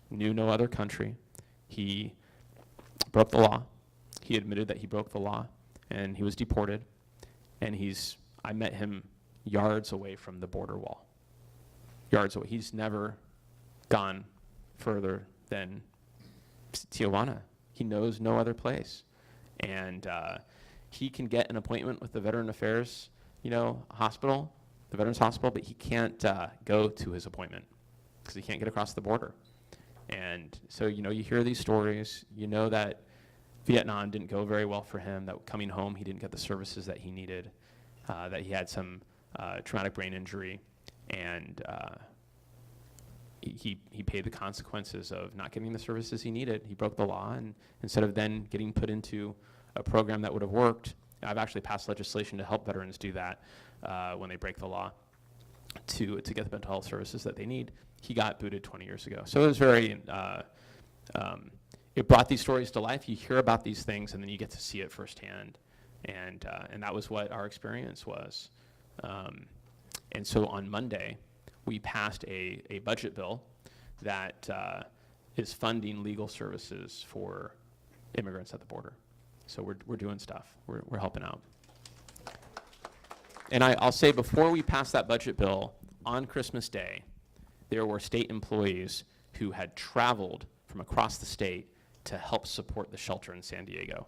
knew no other country. He broke the law. He admitted that he broke the law, and he was deported. And I met him yards away from the border wall. Yards away. He's never gone further than Tijuana. He knows no other place. And he can get an appointment with the Veteran Affairs, hospital, the Veterans Hospital, but he can't go to his appointment because he can't get across the border. And so, you hear these stories, that Vietnam didn't go very well for him, that coming home he didn't get the services that he needed, that he had some traumatic brain injury, and he paid the consequences of not getting the services he needed. He broke the law, and instead of then getting put into a program that would have worked, I've actually passed legislation to help veterans do that when they break the law to get the mental health services that they need. He got booted 20 years ago. So it was very, it brought these stories to life. You hear about these things, and then you get to see it firsthand. And that was what our experience was. And so on Monday, we passed a budget bill that is funding legal services for immigrants at the border. So we're doing stuff. We're helping out. And I'll say, before we passed that budget bill, on Christmas Day, there were state employees who had traveled from across the state to help support the shelter in San Diego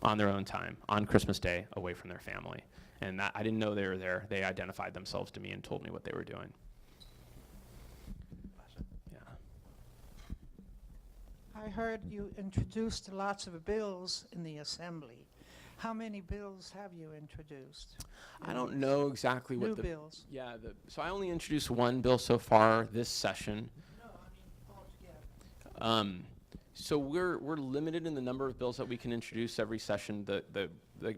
on their own time, on Christmas Day, away from their family. And that, I didn't know they were there. They identified themselves to me and told me what they were doing. Yeah. I heard you introduced lots of bills in the Assembly. How many bills have you introduced? I don't know exactly what New the bills? Yeah, so I only introduced one bill so far this session. No, I mean altogether. So we're limited in the number of bills that we can introduce every session. The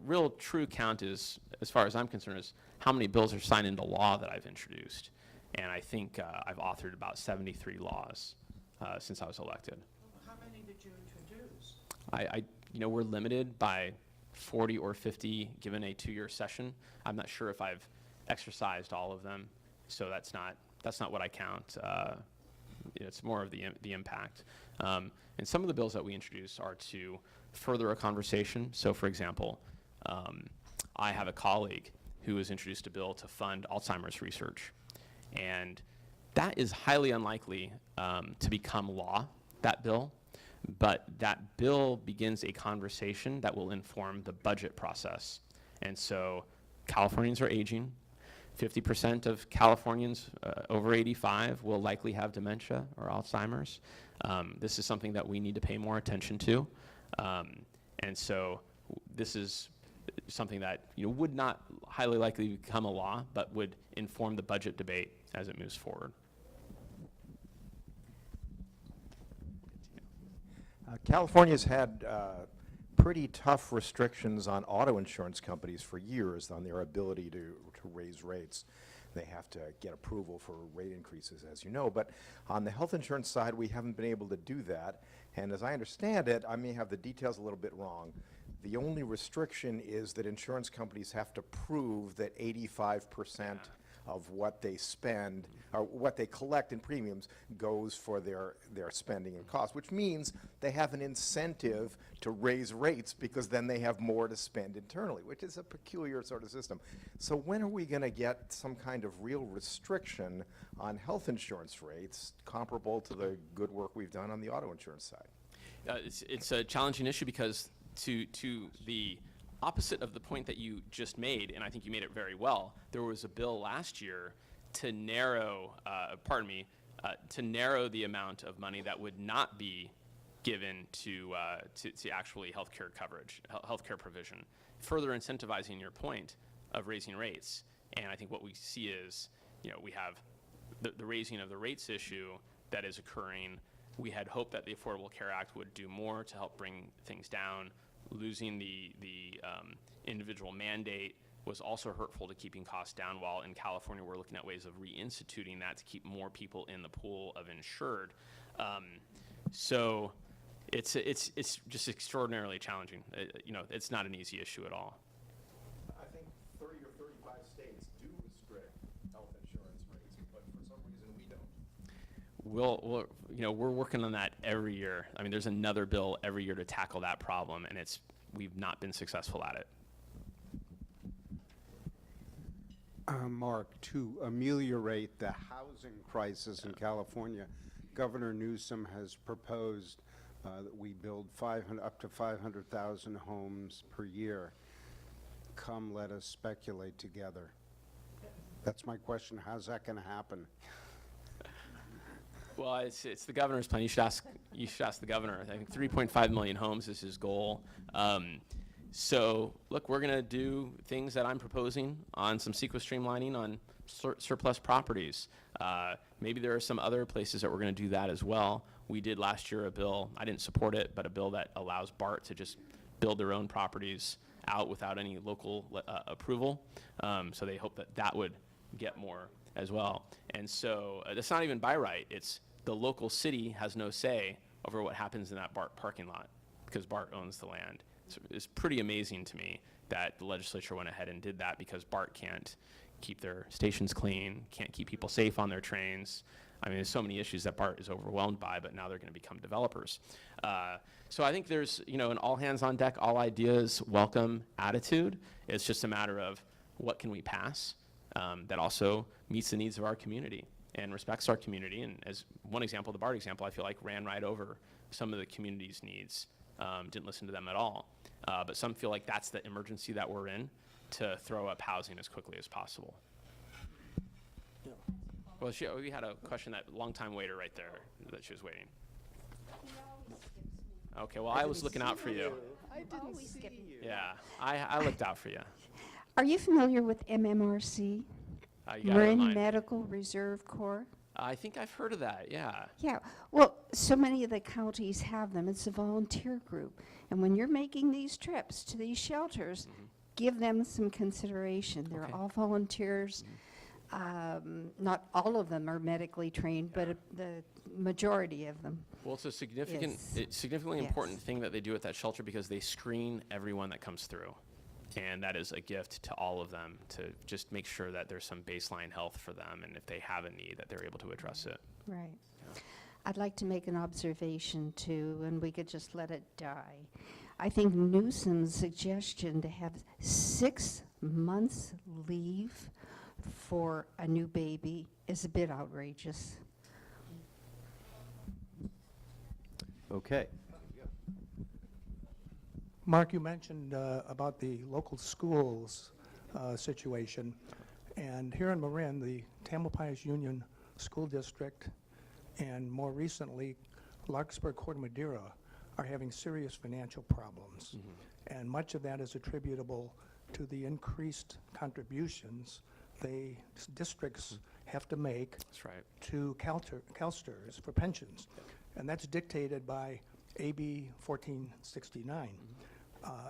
real true count is, as far as I'm concerned, is how many bills are signed into law that I've introduced. And I think I've authored about 73 laws since I was elected. How many did you introduce? We're limited by 40 or 50 given a 2-year session. I'm not sure if I've exercised all of them, so that's not what I count. It's more of the impact. And some of the bills that we introduce are to further a conversation. So, for example, I have a colleague who has introduced a bill to fund Alzheimer's research, and that is highly unlikely to become law, that bill. But that bill begins a conversation that will inform the budget process. And so Californians are aging. 50% of Californians over 85 will likely have dementia or Alzheimer's. This is something that we need to pay more attention to. And so this is something that would not highly likely become a law, but would inform the budget debate as it moves forward. California's had pretty tough restrictions on auto insurance companies for years on their ability to raise rates. They have to get approval for rate increases, as you know. But on the health insurance side, we haven't been able to do that. And as I understand it, I may have the details a little bit wrong, the only restriction is that insurance companies have to prove that 85% of what they spend, or what they collect in premiums, goes for their spending and costs, which means they have an incentive to raise rates because then they have more to spend internally, which is a peculiar sort of system. So when are we going to get some kind of real restriction on health insurance rates comparable to the good work we've done on the auto insurance side? It's a challenging issue because to the opposite of the point that you just made, and I think you made it very well, there was a bill last year to narrow, to narrow the amount of money that would not be given to actually healthcare coverage, healthcare provision, further incentivizing your point of raising rates. And I think what we see is, we have the raising of the rates issue that is occurring. We had hoped that the Affordable Care Act would do more to help bring things down. Losing the individual mandate was also hurtful to keeping costs down, while in California we're looking at ways of reinstituting that to keep more people in the pool of insured. So it's just extraordinarily challenging. It's not an easy issue at all. I think 30 or 35 states do restrict health insurance rates, but for some reason we don't. We're working on that every year. I mean, there's another bill every year to tackle that problem, and we've not been successful at it. Mark, to ameliorate the housing crisis in California, Governor Newsom has proposed that we build up to 500,000 homes per year. Come, let us speculate together. That's my question. How's that going to happen? Well, it's the governor's plan. You should ask the governor. I think 3.5 million homes is his goal. So look, we're going to do things that I'm proposing on some CEQA streamlining on surplus properties. Maybe there are some other places that we're going to do that as well. We did last year a bill, I didn't support it, but a bill that allows BART to just build their own properties out without any local approval. So they hope that that would get more as well. And so it's not even by right. It's the local city has no say over what happens in that BART parking lot because BART owns the land. It's pretty amazing to me that the legislature went ahead and did that because BART can't keep their stations clean, can't keep people safe on their trains. I mean, there's so many issues that BART is overwhelmed by, but now they're going to become developers. So I think there's, an all hands on deck, all ideas welcome attitude. It's just a matter of what can we pass that also meets the needs of our community and respects our community. And as one example, the BART example, I feel like ran right over some of the community's needs. Didn't listen to them at all. But some feel like that's the emergency that we're in to throw up housing as quickly as possible. Well, we had a question, that long-time waiter right there that she was waiting. Okay, well, I was looking out for you. I didn't see you. Yeah, I looked out for you. Are you familiar with MMRC? You got it, Marin mine. Medical Reserve Corps? I think I've heard of that, yeah. Yeah, well, so many of the counties have them. It's a volunteer group. And when you're making these trips to these shelters, give them some consideration. They're Okay. all volunteers. Not all of them are medically trained, but the majority of them. Well, it's a significantly Yes. important thing that they do at that shelter because they screen everyone that comes through. And that is a gift to all of them to just make sure that there's some baseline health for them, and if they have a need, that they're able to address it. Right. I'd like to make an observation too, and we could just let it die. I think Newsom's suggestion to have 6 months leave for a new baby is a bit outrageous. Okay. Mark, you mentioned about the local schools situation, and here in Marin, the Tamalpais Union School District and more recently Larkspur Corte Madera are having serious financial problems. And much of that is attributable to the increased contributions districts have to make That's right. to CalSTRS for pensions. And that's dictated by AB 1469.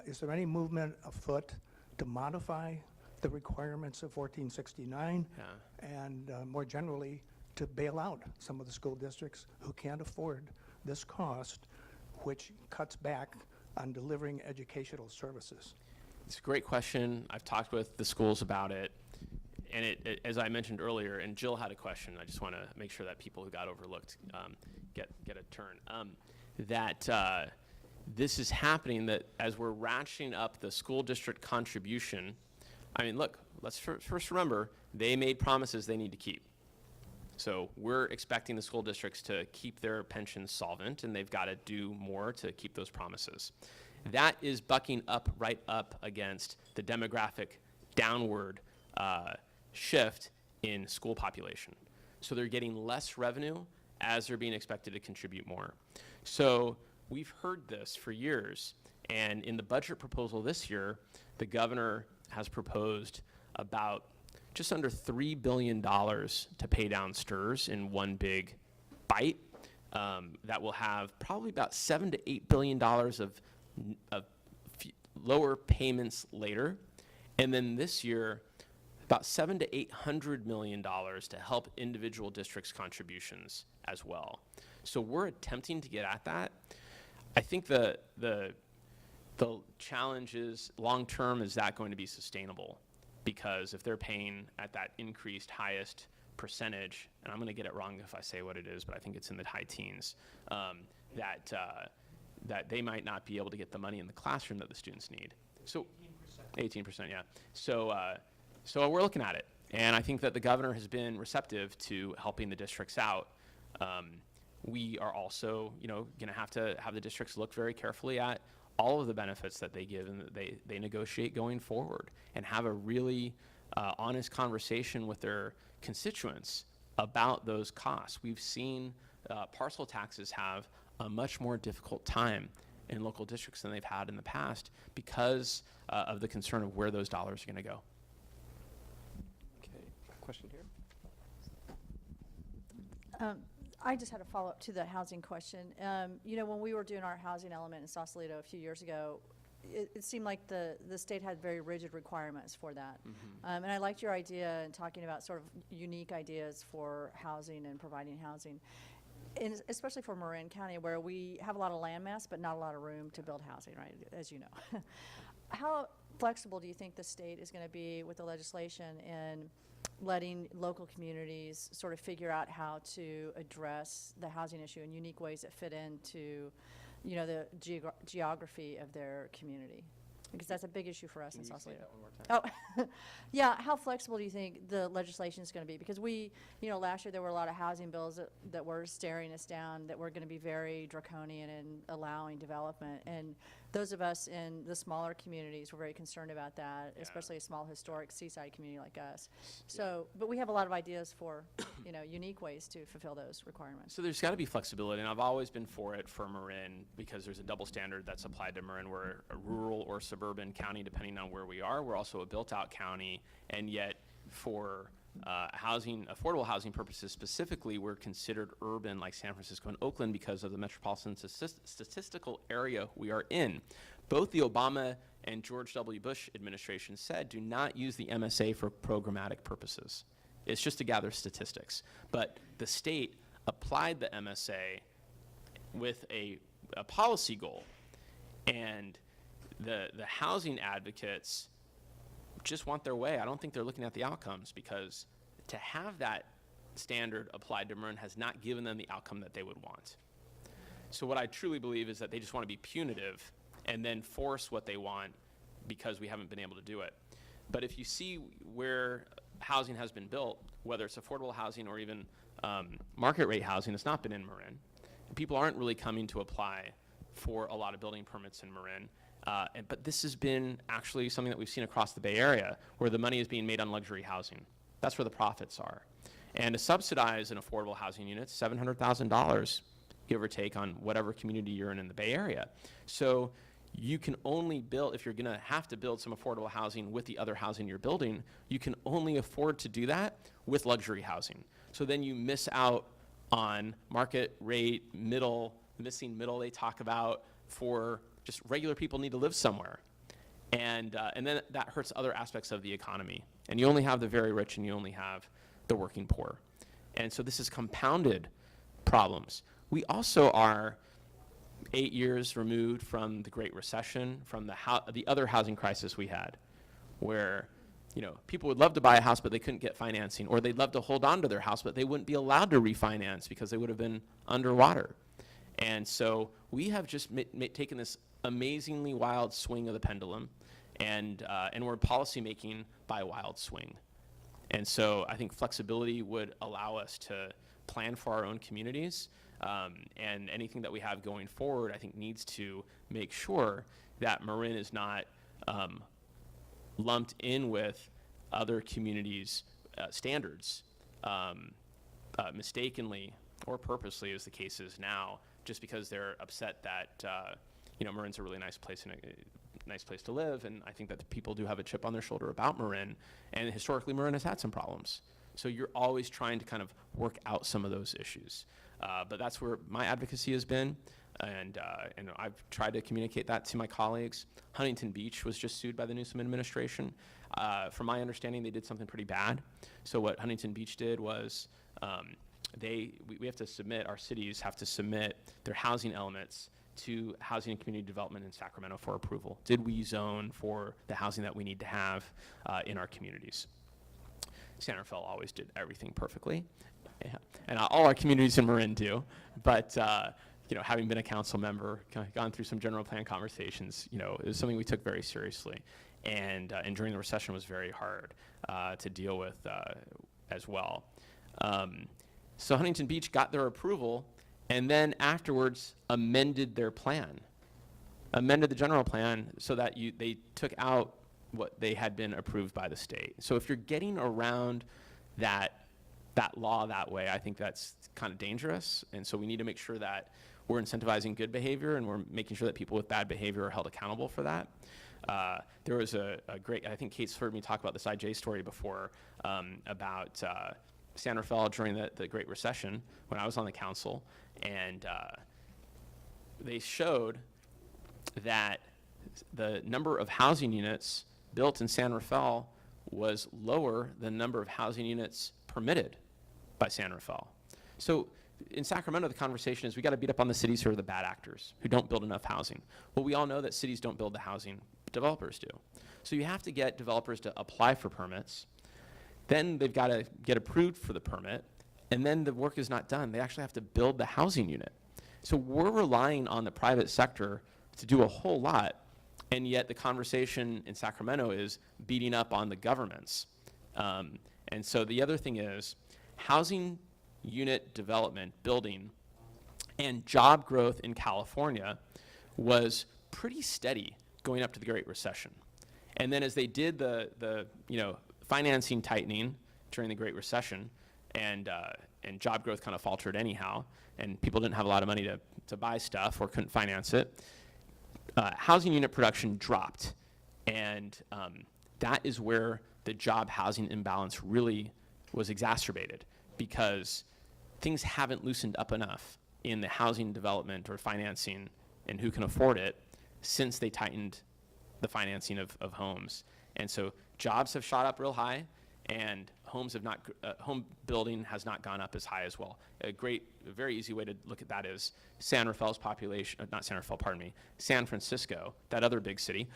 Is there any movement afoot to modify the requirements of 1469 and more generally to bail out some of the school districts who can't afford this cost, which cuts back on delivering educational services? It's a great question. I've talked with the schools about it. And it, as I mentioned earlier, and Jill had a question, I just want to make sure that people who got overlooked get a turn. This is happening, that as we're ratcheting up the school district contribution, I mean, look, let's first remember, they made promises they need to keep. So we're expecting the school districts to keep their pensions solvent, and they've got to do more to keep those promises. That is bucking right up against the demographic downward shift in school population. So they're getting less revenue as they're being expected to contribute more. So we've heard this for years, and in the budget proposal this year, the governor has proposed about just under $3 billion to pay down STRS in one big bite. That will have probably about $7 to $8 billion of lower payments later. And then this year, about $700 to $800 million to help individual districts' contributions as well. So we're attempting to get at that. I think the challenge is, long-term, is that going to be sustainable? Because if they're paying at that increased highest percentage, and I'm going to get it wrong if I say what it is, but I think it's in the high teens, that they might not be able to get the money in the classroom that the students need. So 18%, yeah. So we're looking at it, and I think that the governor has been receptive to helping the districts out. We are also, going to have the districts look very carefully at all of the benefits that they give and that they negotiate going forward, and have a really honest conversation with their constituents about those costs. We've seen parcel taxes have a much more difficult time in local districts than they've had in the past because of the concern of where those dollars are going to go. Okay, question here. I just had a follow-up to the housing question. You know, when we were doing our housing element in Sausalito a few years ago, it seemed like the state had very rigid requirements for that. And I liked your idea in talking about sort of unique ideas for housing and providing housing, and especially for Marin County, where we have a lot of land mass but not a lot of room to build housing, right, as you know. How flexible do you think the state is going to be with the legislation in letting local communities sort of figure out how to address the housing issue in unique ways that fit into, you know, the geography of their community? Because that's a big issue for us in Sausalito. Oh, yeah. How flexible do you think the legislation is going to be? Because we, you know, last year there were a lot of housing bills that were staring us down, that were going to be very draconian in allowing development. And those of us in the smaller communities were very concerned about that, especially a small historic seaside community like us. So, but we have a lot of ideas for, you know, unique ways to fulfill those requirements. So there's got to be flexibility, and I've always been for it for Marin because there's a double standard that's applied to Marin. We're a rural or suburban county, depending on where we are. We're also a built-out county, and yet for affordable housing purposes specifically, we're considered urban like San Francisco and Oakland because of the metropolitan statistical area we are in. Both the Obama and George W. Bush administration said do not use the MSA for programmatic purposes. It's just to gather statistics. But the state applied the MSA with a policy goal, and the housing advocates just want their way. I don't think they're looking at the outcomes, because to have that standard applied to Marin has not given them the outcome that they would want. So what I truly believe is that they just want to be punitive and then force what they want because we haven't been able to do it. But if you see where housing has been built, whether it's affordable housing or even market rate housing, it's not been in Marin. People aren't really coming to apply for a lot of building permits in Marin. But this has been actually something that we've seen across the Bay Area, where the money is being made on luxury housing. That's where the profits are. And to subsidize an affordable housing unit, $700,000, give or take, on whatever community you're in the Bay Area. So you can only build, if you're going to have to build some affordable housing with the other housing you're building, you can only afford to do that with luxury housing. So then you miss out on market rate, missing middle they talk about for just regular people need to live somewhere. And then that hurts other aspects of the economy. And you only have the very rich and you only have the working poor. And so this has compounded problems. We also are 8 years removed from the Great Recession, from the other housing crisis we had, where, you know, people would love to buy a house, but they couldn't get financing, or they'd love to hold on to their house, but they wouldn't be allowed to refinance because they would have been underwater. And so we have just taken this amazingly wild swing of the pendulum, and we're policy making by wild swing. And so I think flexibility would allow us to plan for our own communities, and anything that we have going forward, I think, needs to make sure that Marin is not lumped in with other communities' standards mistakenly or purposely, as the case is now, just because they're upset that you know, Marin's a really nice place and a nice place to live. And I think that the people do have a chip on their shoulder about Marin, and historically Marin has had some problems. So you're always trying to kind of work out some of those issues. But that's where my advocacy has been, and I've tried to communicate that to my colleagues. Huntington Beach was just sued by the Newsom administration. From my understanding, they did something pretty bad. So what Huntington Beach did was we have to submit, our cities have to submit their housing elements to Housing and Community Development in Sacramento for approval. Did we zone for the housing that we need to have in our communities? Santa Fe always did everything perfectly, and all our communities in Marin do. But you know, having been a council member, gone through some general plan conversations, you know, it was something we took very seriously, and during the recession was very hard to deal with as well. So Huntington Beach got their approval, and then afterwards amended their plan, amended the general plan so that they took out what they had been approved by the state. So if you're getting around that that law that way, I think that's kind of dangerous. And so we need to make sure that we're incentivizing good behavior and we're making sure that people with bad behavior are held accountable for that. There was a great, I think Kate's heard me talk about this IJ story before, about San Rafael during the Great Recession when I was on the council. And they showed that the number of housing units built in San Rafael was lower than the number of housing units permitted by San Rafael. So in Sacramento, the conversation is we got to beat up on the cities who are the bad actors, who don't build enough housing. Well, we all know that cities don't build the housing, developers do. So you have to get developers to apply for permits. Then they've got to get approved for the permit, and then the work is not done. They actually have to build the housing unit. So we're relying on the private sector to do a whole lot, and yet the conversation in Sacramento is beating up on the governments. And so the other thing is housing unit development, building, and job growth in California was pretty steady going up to the Great Recession. And then as they did the financing tightening during the Great Recession, and job growth kind of faltered anyhow, and people didn't have a lot of money to buy stuff or couldn't finance it, housing unit production dropped. And that is where the job housing imbalance really was exacerbated, because things haven't loosened up enough in the housing development or financing and who can afford it since they tightened the financing of homes. And so jobs have shot up real high, and homes have not, home building has not gone up as high as well. A very easy way to look at that is San Rafael's population, not San Rafael, pardon me, San Francisco, that other big city,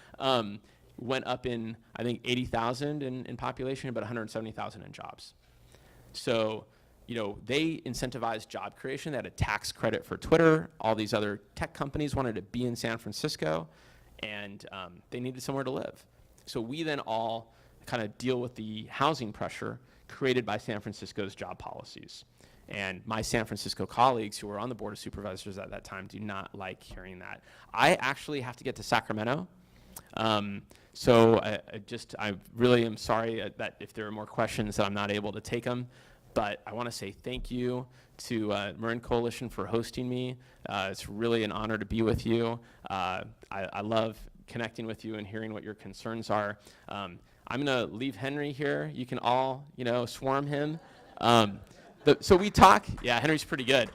went up in, I think, 80,000 in population, but 170,000 in jobs. So, they incentivized job creation. They had a tax credit for Twitter. All these other tech companies wanted to be in San Francisco, and they needed somewhere to live. So we then all kind of deal with the housing pressure created by San Francisco's job policies. And my San Francisco colleagues who were on the Board of Supervisors at that time do not like hearing that. I actually have to get to Sacramento. So I really am sorry that if there are more questions that I'm not able to take them. But I want to say thank you to Marin Coalition for hosting me. It's really an honor to be with you. I love connecting with you and hearing what your concerns are. I'm going to leave Henry here. You can all, swarm him. So we talk. Yeah, Henry's pretty good.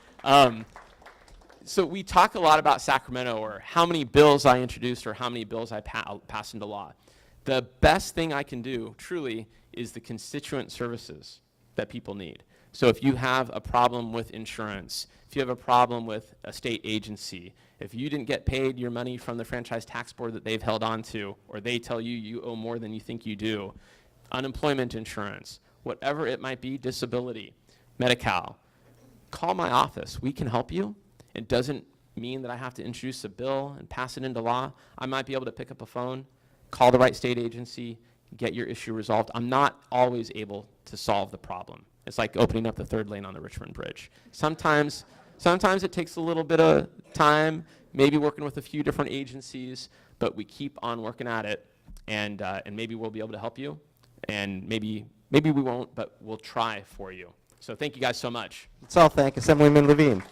So we talk a lot about Sacramento, or how many bills I introduced or how many bills I passed into law. The best thing I can do, truly, is the constituent services that people need. So if you have a problem with insurance, if you have a problem with a state agency, if you didn't get paid your money from the franchise tax board that they've held on to, or they tell you you owe more than you think you do, unemployment insurance, whatever it might be, disability, Medi-Cal, call my office. We can help you. It doesn't mean that I have to introduce a bill and pass it into law. I might be able to pick up a phone, call the right state agency, get your issue resolved. I'm not always able to solve the problem. It's like opening up the third lane on the Richmond Bridge. Sometimes it takes a little bit of time, maybe working with a few different agencies, but we keep on working at it, and maybe we'll be able to help you, and maybe we won't, but we'll try for you. So thank you guys so much. Let's all thank Assemblyman Levine.